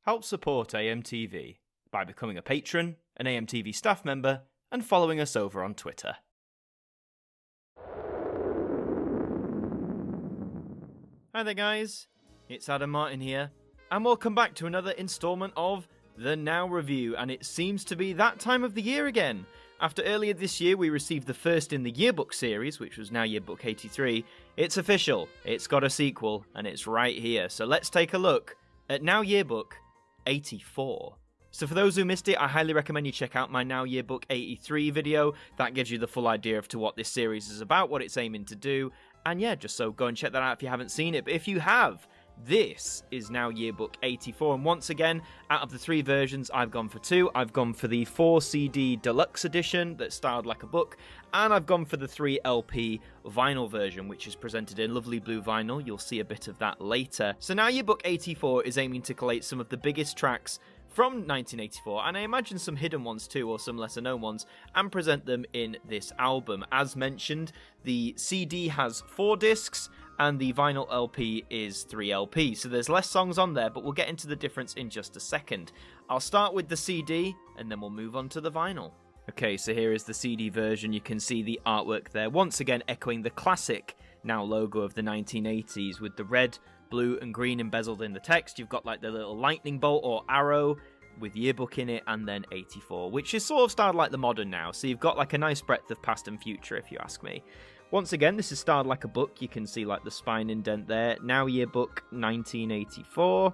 Help support AMTV by becoming a patron, an AMTV staff member, and following us over on Twitter. Hi there guys, it's Adam Martin here, and welcome back to another instalment of the Now Review, and it seems to be that time of the year again. After earlier this year we received the first in the Yearbook series, which was Now Yearbook 83, it's official, it's got a sequel, and it's right here. So let's take a look at Now Yearbook 84. So for those who missed it, I highly recommend you check out my Now Yearbook 83 video. That gives you the full idea of to what this series is about, what it's aiming to do, and yeah, just so go and check that out if you haven't seen it. But if you have, this is Now Yearbook 84, and once again, out of the 3 versions, I've gone for 2. I've gone for the 4 CD deluxe edition that's styled like a book, and I've gone for the 3 LP vinyl version, which is presented in lovely blue vinyl. You'll see a bit of that later. So Now Yearbook 84 is aiming to collate some of the biggest tracks from 1984, and I imagine some hidden ones too, or some lesser known ones, and present them in this album. As mentioned, the CD has 4 discs, and the vinyl LP is 3 LPs, so there's less songs on there, but we'll get into the difference in just a second. I'll start with the CD, and then we'll move on to the vinyl. Okay, so here is the CD version. You can see the artwork there, once again echoing the classic Now logo of the 1980s, with the red, blue and green embezzled in the text. You've got like the little lightning bolt or arrow with Yearbook in it, and then 84, which is sort of styled like the modern Now, so you've got like a nice breadth of past and future if you ask me. Once again, this is styled like a book. You can see like the spine indent there. Now Yearbook 1984,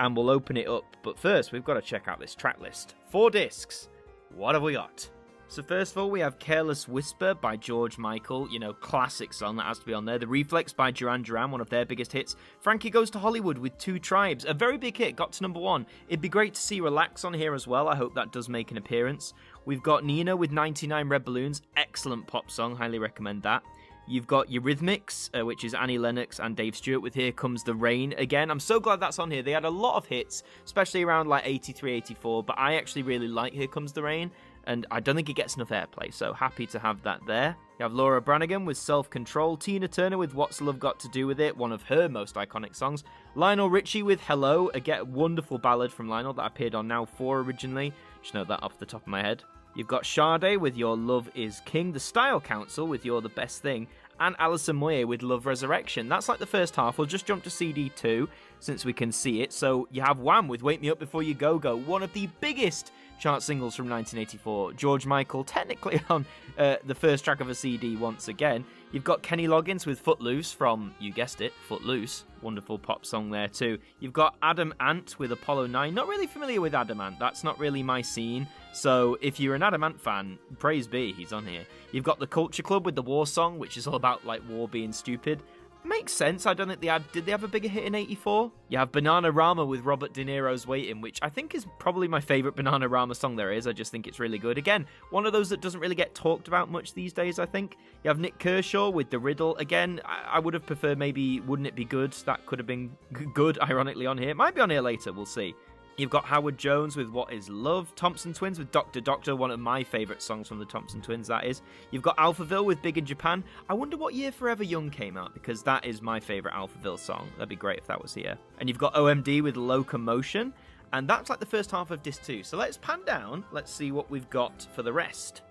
and we'll open it up, but first we've got to check out this track list. 4 discs. What have we got? So first of all, we have Careless Whisper by George Michael, you know, classic song that has to be on there. The Reflex by Duran Duran, one of their biggest hits. Frankie Goes to Hollywood with 2 Tribes, a very big hit, got to number 1. It'd be great to see Relax on here as well. I hope that does make an appearance. We've got Nina with 99 Red Balloons, excellent pop song, highly recommend that. You've got Eurythmics, which is Annie Lennox and Dave Stewart with Here Comes the Rain again. I'm so glad that's on here. They had a lot of hits, especially around like 83, 84, but I actually really like Here Comes the Rain, and I don't think it gets enough airplay, so happy to have that there. You have Laura Branigan with Self-Control, Tina Turner with What's Love Got to Do With It, one of her most iconic songs. Lionel Richie with Hello, again, wonderful ballad from Lionel that appeared on Now 4 originally. Just know that off the top of my head. You've got Sade with Your Love Is King, The Style Council with You're the Best Thing, and Alison Moyet with Love Resurrection. That's like the first half. We'll just jump to CD 2 since we can see it. So you have Wham with Wake Me Up Before You Go Go, one of the biggest chart singles from 1984. George Michael technically on the first track of a CD once again. You've got Kenny Loggins with Footloose from, you guessed it, Footloose. Wonderful pop song there too. You've got Adam Ant with Apollo 9. Not really familiar with Adam Ant. That's not really my scene. So if you're an Adam Ant fan, praise be, he's on here. You've got the Culture Club with the War Song, which is all about like war being stupid. Makes sense. I don't think they had... Did they have a bigger hit in 84? You have Bananarama with Robert De Niro's Waiting, which I think is probably my favourite Bananarama song there is. I just think it's really good. Again, one of those that doesn't really get talked about much these days, I think. You have Nick Kershaw with The Riddle. Again, I would have preferred maybe Wouldn't It Be Good? That could have been good, ironically, on here. It might be on here later, we'll see. You've got Howard Jones with What Is Love, Thompson Twins with Dr. Doctor, one of my favourite songs from the Thompson Twins, that is. You've got Alphaville with Big in Japan. I wonder what year Forever Young came out, because that is my favourite Alphaville song. That'd be great if that was here. And you've got OMD with Locomotion, and that's like the first half of disc 2. So let's pan down, let's see what we've got for the rest.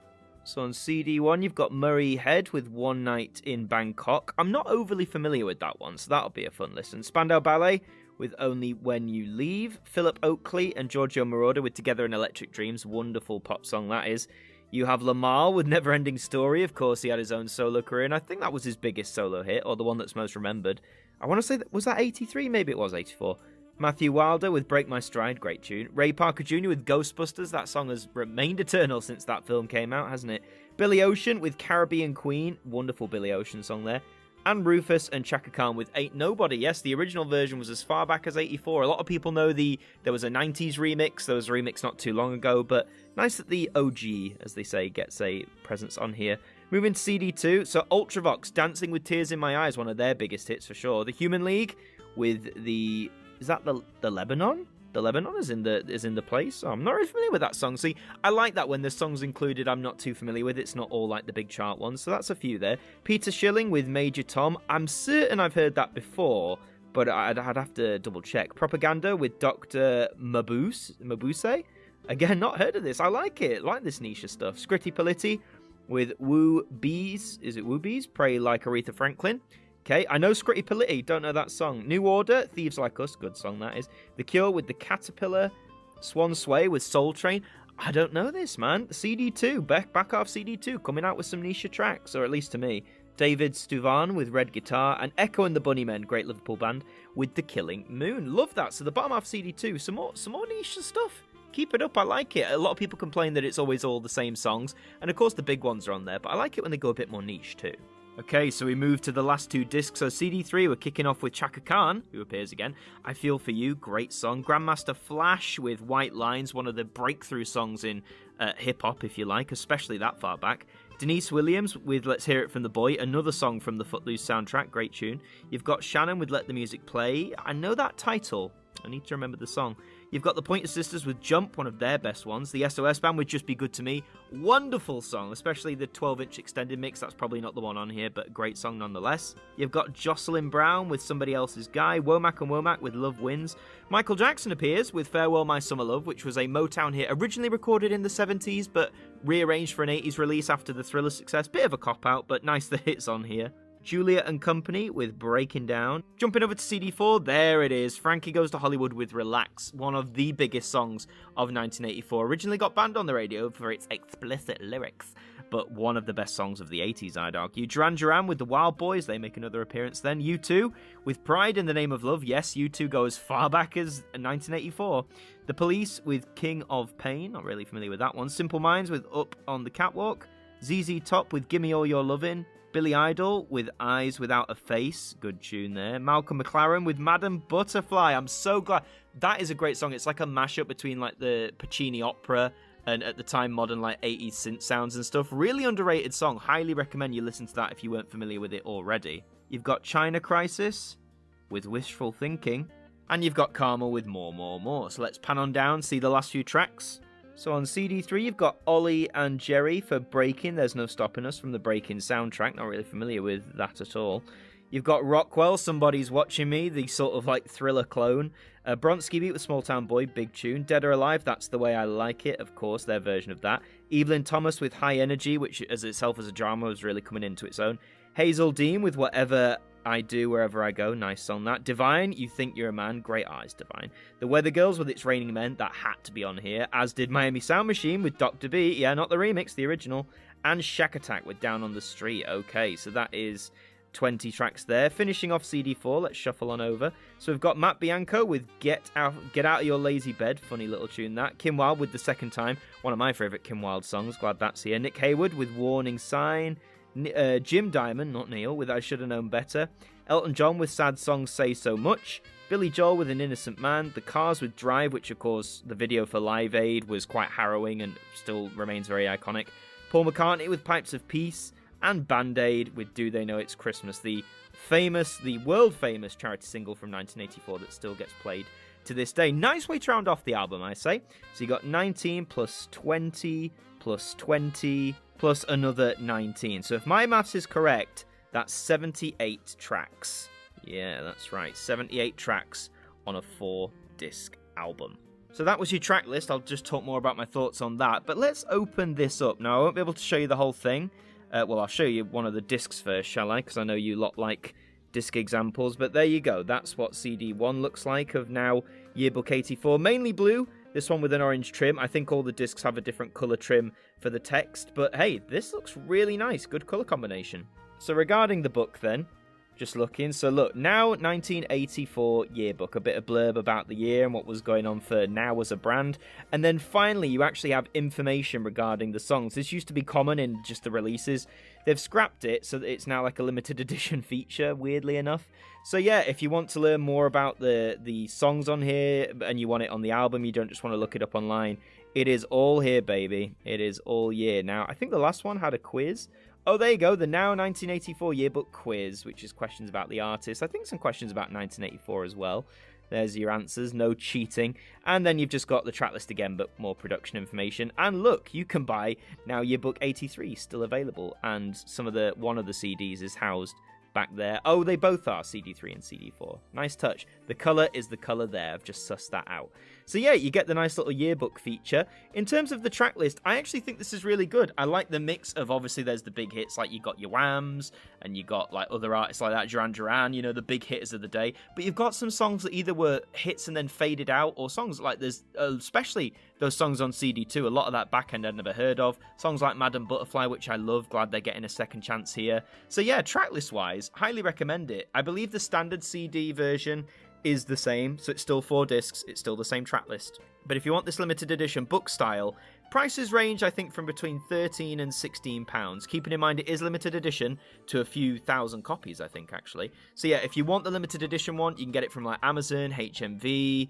So on CD 1, you've got Murray Head with One Night in Bangkok. I'm not overly familiar with that one, so that'll be a fun listen. Spandau Ballet with Only When You Leave. Philip Oakley and Giorgio Moroder with Together in Electric Dreams. Wonderful pop song that is. You have Lamar with Neverending Story. Of course, he had his own solo career, and I think that was his biggest solo hit, or the one that's most remembered. I want to say, was that 83? Maybe it was 84. Matthew Wilder with Break My Stride, great tune. Ray Parker Jr. with Ghostbusters, that song has remained eternal since that film came out, hasn't it? Billy Ocean with Caribbean Queen, wonderful Billy Ocean song there. And Rufus and Chaka Khan with Ain't Nobody. Yes, the original version was as far back as 84. A lot of people know there was a 90s remix. There was a remix not too long ago, but nice that the OG, as they say, gets a presence on here. Moving to CD2, so Ultravox, Dancing with Tears in My Eyes, one of their biggest hits for sure. The Human League with the... Is that the Lebanon? The Lebanon is in the place. Oh, I'm not really familiar with that song. See, I like that when there's songs included I'm not too familiar with. It's not all like the big chart ones. So that's a few there. Peter Schilling with Major Tom. I'm certain I've heard that before, but I'd have to double check. Propaganda with Dr. Mabuse. Again, not heard of this. I like it. Like this niche stuff. Scritti Politti with Woo Bees. Is it Woo Bees? Pray Like Aretha Franklin. Okay, I know Scritti Politti. Don't know that song. New Order, Thieves Like Us. Good song that is. The Cure with The Caterpillar. Swan Sway with Soul Train. I don't know this, man. CD2. Back off CD2. Coming out with some niche tracks, or at least to me. David Stuvan with Red Guitar, and Echo and the Bunnymen, great Liverpool band, with The Killing Moon. Love that. So the bottom half CD2, some more niche stuff. Keep it up, I like it. A lot of people complain that it's always all the same songs, and of course the big ones are on there, but I like it when they go a bit more niche too. Okay, so we move to the last two discs. So CD3, we're kicking off with Chaka Khan, who appears again. I Feel For You, great song. Grandmaster Flash with White Lines, one of the breakthrough songs in hip-hop, if you like, especially that far back. Denise Williams with Let's Hear It From The Boy, another song from the Footloose soundtrack, great tune. You've got Shannon with Let The Music Play. I know that title. I need to remember the song. You've got the Pointer Sisters with Jump, one of their best ones. The SOS Band with Just Be Good To Me. Wonderful song, especially the 12-inch extended mix. That's probably not the one on here, but a great song nonetheless. You've got Jocelyn Brown with Somebody Else's Guy. Womack and Womack with Love Wins. Michael Jackson appears with Farewell My Summer Love, which was a Motown hit originally recorded in the 70s, but rearranged for an 80s release after the Thriller success. Bit of a cop-out, but nice that it's on here. Julia and Company with Breaking Down. Jumping over to CD4, there it is. Frankie Goes to Hollywood with Relax, one of the biggest songs of 1984. Originally got banned on the radio for its explicit lyrics, but one of the best songs of the 80s, I'd argue. Duran Duran with The Wild Boys, they make another appearance then. U2 with Pride in the Name of Love. Yes, U2 go as far back as 1984. The Police with King of Pain, not really familiar with that one. Simple Minds with Up on the Catwalk. ZZ Top with Gimme All Your Lovin'. Billy Idol with Eyes Without a Face. Good tune there. Malcolm McLaren with Madam Butterfly. I'm so glad. That is a great song. It's like a mashup between like the Puccini opera and at the time modern like 80s synth sounds and stuff. Really underrated song. Highly recommend you listen to that if you weren't familiar with it already. You've got China Crisis with Wishful Thinking. And you've got Karma with More, More, More. So let's pan on down, see the last few tracks. So on CD3, you've got Ollie and Jerry for Breaking. There's No Stopping Us from the Breaking soundtrack. Not really familiar with that at all. You've got Rockwell, Somebody's Watching Me, the sort of like Thriller clone. Bronski Beat with Small Town Boy, big tune. Dead or Alive, That's the Way I Like It, of course, their version of that. Evelyn Thomas with High Energy, which as itself as a drama was really coming into its own. Hazel Dean with Whatever I Do Wherever I Go, nice song that. Divine, You Think You're a Man, great eyes, Divine. The Weather Girls with It's Raining Men, that had to be on here, as did Miami Sound Machine with Dr. B, yeah, not the remix, the original, and Shack Attack with Down on the Street. Okay, so that is 20 tracks there. Finishing off CD4, let's shuffle on over. So we've got Matt Bianco with Get Out of Your Lazy Bed, funny little tune that. Kim Wilde with The Second Time, one of my favourite Kim Wilde songs, glad that's here. Nick Hayward with Warning Sign. Jim Diamond, not Neil, with I Should Have Known Better. Elton John with Sad Songs Say So Much. Billy Joel with An Innocent Man. The Cars with Drive, which of course the video for Live Aid was quite harrowing and still remains very iconic. Paul McCartney with Pipes of Peace. And Band-Aid with Do They Know It's Christmas, the world famous charity single from 1984 that still gets played to this day. Nice way to round off the album, I say. So you got 19 plus 20 plus 20 plus another 19. So if my maths is correct, that's 78 tracks. Yeah, that's right. 78 tracks on a 4-disc album. So that was your track list. I'll just talk more about my thoughts on that. But let's open this up. Now, I won't be able to show you the whole thing. Well, I'll show you one of the discs first, shall I? Because I know you lot like disc examples. But there you go. That's what CD1 looks like of Now Yearbook 84. Mainly blue. This one with an orange trim. I think all the discs have a different colour trim for the text. But hey, this looks really nice. Good colour combination. So regarding the book then, just looking. So look, Now 1984 Yearbook. A bit of blurb about the year and what was going on for Now as a brand. And then finally, you actually have information regarding the songs. This used to be common in just the releases. They've scrapped it so that it's now like a limited edition feature, weirdly enough. So yeah, if you want to learn more about the songs on here and you want it on the album, you don't just want to look it up online, it is all here, baby. It is all year. Now, I think the last one had a quiz. Oh, there you go, the Now 1984 Yearbook Quiz, which is questions about the artist. I think some questions about 1984 as well. There's your answers, no cheating. And then you've just got the track list again, but more production information. And look, you can buy Now Yearbook 83, still available. And one of the CDs is housed back there. Oh, they both are CD3 and CD4. Nice touch. The colour is the colour there. I've just sussed that out. So yeah, you get the nice little yearbook feature. In terms of the track list, I actually think this is really good. I like the mix of, obviously, there's the big hits, like you got your Whams, and you got like other artists like that, Duran Duran, you know, the big hitters of the day. But you've got some songs that either were hits and then faded out, or songs like there's, especially those songs on CD2, a lot of that back end I'd never heard of. Songs like Madam Butterfly, which I love, glad they're getting a second chance here. So yeah, tracklist wise, highly recommend it. I believe the standard CD version is the same, so it's still 4 discs, it's still the same track list. But if you want this limited edition book style, prices range, I think, from between £13 and £16, keeping in mind it is limited edition to a few thousand copies, I think, actually. So yeah, if you want the limited edition one, you can get it from like Amazon, HMV.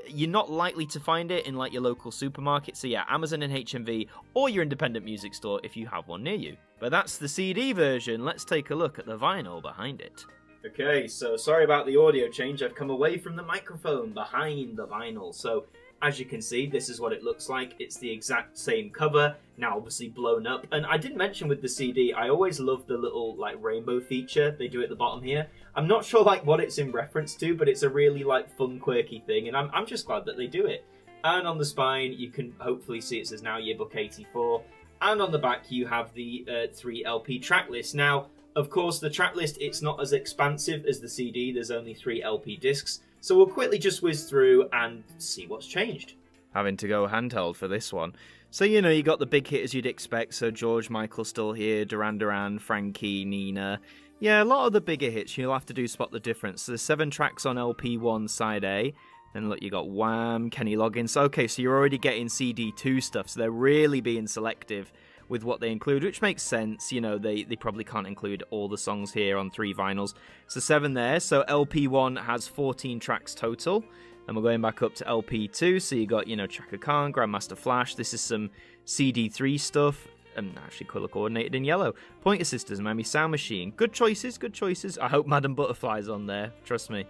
You're not likely to find it in like your local supermarket, so yeah, Amazon and HMV, or your independent music store if you have one near you. But that's the CD version. Let's take a look at the vinyl behind it. Okay, so sorry about the audio change. I've come away from the microphone behind the vinyl. So as you can see, this is what it looks like. It's the exact same cover, now obviously blown up. And I did mention with the CD, I always love the little like rainbow feature they do at the bottom here. I'm not sure like what it's in reference to, but it's a really like fun, quirky thing, and I'm just glad that they do it. And on the spine, you can hopefully see it says Now Yearbook 84. And on the back, you have the 3 LP track list. Now, of course, the track list, it's not as expansive as the CD. There's only 3 LP discs. So we'll quickly just whiz through and see what's changed. Having to go handheld for this one. So, you know, you got the big hitters you'd expect. So George Michael still here, Duran Duran, Frankie, Nina. Yeah, a lot of the bigger hits you'll have to do spot the difference. So there's 7 tracks on LP1 side A. Then look, you got Wham, Kenny Loggins. Okay, so you're already getting CD2 stuff. So they're really being selective with what they include, which makes sense. You know, they probably can't include all the songs here on 3 vinyls. So 7 there. So LP1 has 14 tracks total. And we're going back up to LP2. So you got, you know, Chaka Khan, Grandmaster Flash. This is some CD3 stuff. Actually color coordinated in yellow. Pointer Sisters, Miami Sound Machine. Good choices, good choices. I hope Madam Butterfly's on there, trust me.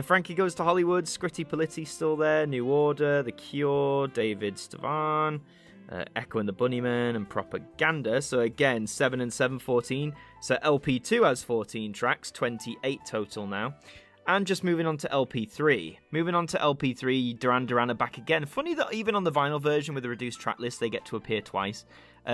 Frankie Goes to Hollywood, Scritti Politti still there, New Order, The Cure, David Stavan, Echo and the Bunnymen, and Propaganda. So again, 7 and 7, 14. So LP2 has 14 tracks, 28 total now. And just moving on to LP3. Moving on to LP3, Duran Duran are back again. Funny that even on the vinyl version with the reduced track list, they get to appear twice.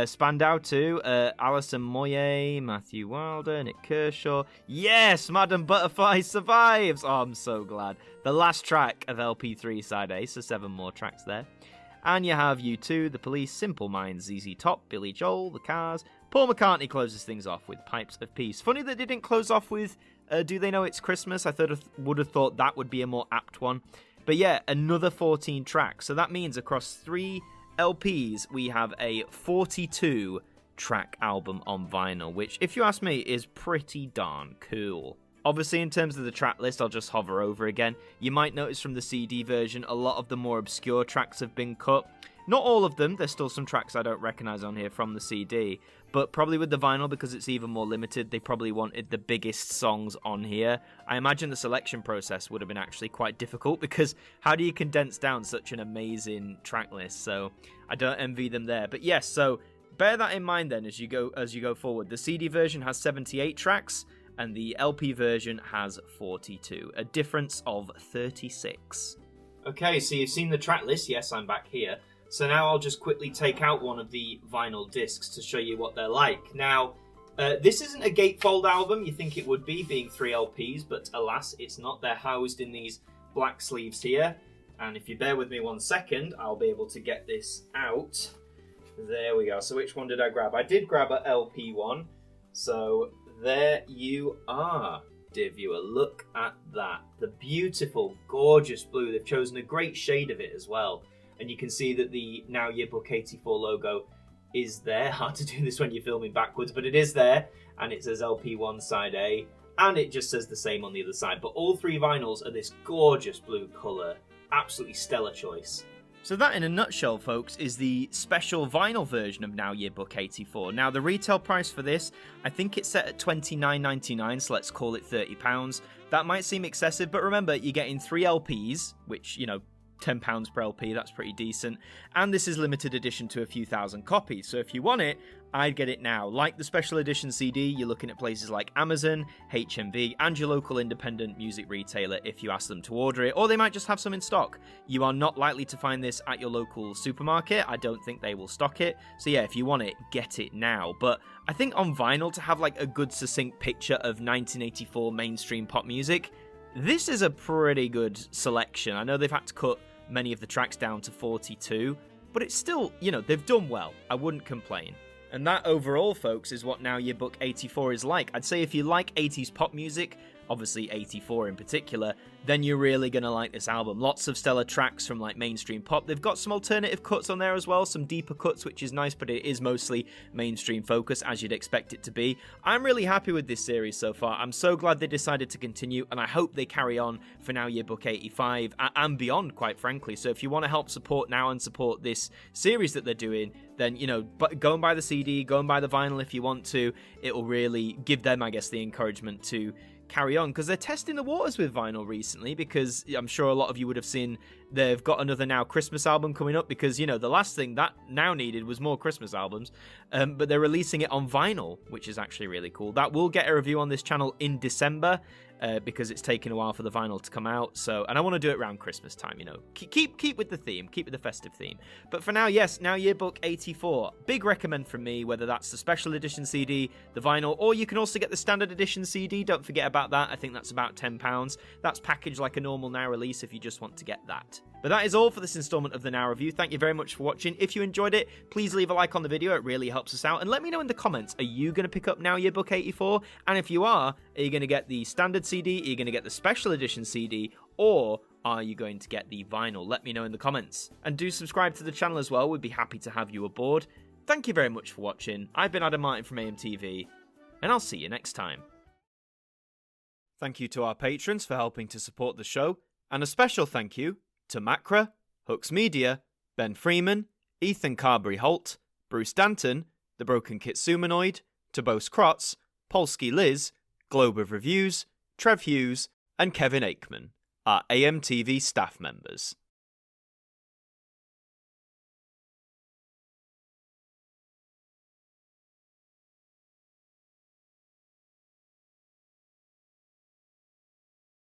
Spandau too, Alison Moyet, Matthew Wilder, Nick Kershaw. Yes, Madam Butterfly survives! Oh, I'm so glad. The last track of LP3 side A, so 7 more tracks there. And you have U2, The Police, Simple Minds, ZZ Top, Billy Joel, The Cars. Paul McCartney closes things off with Pipes of Peace. Funny that they didn't close off with Do They Know It's Christmas? I would have thought that would be a more apt one. But yeah, another 14 tracks. So that means across 3 LPs, we have a 42 track album on vinyl, which, if you ask me, is pretty darn cool. Obviously, in terms of the track list, I'll just hover over again. You might notice from the CD version, a lot of the more obscure tracks have been cut. Not all of them, there's still some tracks I don't recognise on here from the CD, but probably with the vinyl, because it's even more limited, they probably wanted the biggest songs on here. I imagine the selection process would have been actually quite difficult, because how do you condense down such an amazing track list? So I don't envy them there. But yes, so bear that in mind then as you go forward. The CD version has 78 tracks, and the LP version has 42, a difference of 36. Okay, so you've seen the track list. Yes, I'm back here. So now I'll just quickly take out one of the vinyl discs to show you what they're like. Now, this isn't a gatefold album. You think it would be, being 3 LPs, but alas, it's not. They're housed in these black sleeves here. And if you bear with me 1 second, I'll be able to get this out. There we go. So which one did I grab? I did grab a LP one. So there you are, dear viewer. Look at that. The beautiful, gorgeous blue. They've chosen a great shade of it as well. And you can see that the Now Yearbook 84 logo is there. Hard to do this when you're filming backwards, but it is there. And it says LP1 side A. And it just says the same on the other side. But all 3 vinyls are this gorgeous blue colour. Absolutely stellar choice. So that, in a nutshell, folks, is the special vinyl version of Now Yearbook 84. Now, the retail price for this, I think it's set at $29.99, so let's call it £30. That might seem excessive, but remember, you're getting 3 LPs, which, you know, £10 per LP, that's pretty decent. And this is limited edition to a few thousand copies, so if you want it, I'd get it now. Like the special edition CD, you're looking at places like Amazon, HMV, and your local independent music retailer if you ask them to order it, or they might just have some in stock. You are not likely to find this at your local supermarket. I don't think they will stock it. So yeah, if you want it, get it now. But I think on vinyl, to have like a good succinct picture of 1984 mainstream pop music, this is a pretty good selection. I know they've had to cut many of the tracks down to 42, but it's still, you know, they've done well. I wouldn't complain. And that overall, folks, is what Now Yearbook 84 is like. I'd say if you like 80s pop music, obviously 84 in particular, then you're really going to like this album. Lots of stellar tracks from like mainstream pop. They've got some alternative cuts on there as well, some deeper cuts, which is nice, but it is mostly mainstream focus, as you'd expect it to be. I'm really happy with this series so far. I'm so glad they decided to continue, and I hope they carry on for Now Yearbook 85 and beyond, quite frankly. So if you want to help support Now and support this series that they're doing, then, you know, go and buy the CD, go and buy the vinyl if you want to. It will really give them, I guess, the encouragement to carry on, because they're testing the waters with vinyl recently, because I'm sure a lot of you would have seen they've got another Now Christmas album coming up, because, you know, the last thing that Now needed was more Christmas albums, but they're releasing it on vinyl, which is actually really cool. That will get a review on this channel in December, because it's taken a while for the vinyl to come out, so, and I want to do it around Christmas time, you know, keep with the theme, keep with the festive theme. But for now, yes, Now Yearbook 84, big recommend from me, whether that's the special edition CD, the vinyl, or you can also get the standard edition CD. Don't forget about that. I think that's about £10. That's packaged like a normal Now release if you just want to get that. But that is all for this installment of the Now Review. Thank you very much for watching. If you enjoyed it, please leave a like on the video. It really helps us out. And let me know in the comments, are you going to pick up Now Yearbook 84? And if you are you going to get the standard CD? Are you going to get the special edition CD? Or are you going to get the vinyl? Let me know in the comments. And do subscribe to the channel as well. We'd be happy to have you aboard. Thank you very much for watching. I've been Adam Martin from AMTV, and I'll see you next time. Thank you to our patrons for helping to support the show, and a special thank you to Macra, Hooks Media, Ben Freeman, Ethan Carberry-Holt, Bruce Danton, The Broken Kitsumanoid, Tobos Krotz, Polsky Liz, Globe of Reviews, Trev Hughes, and Kevin Aikman, our AMTV staff members.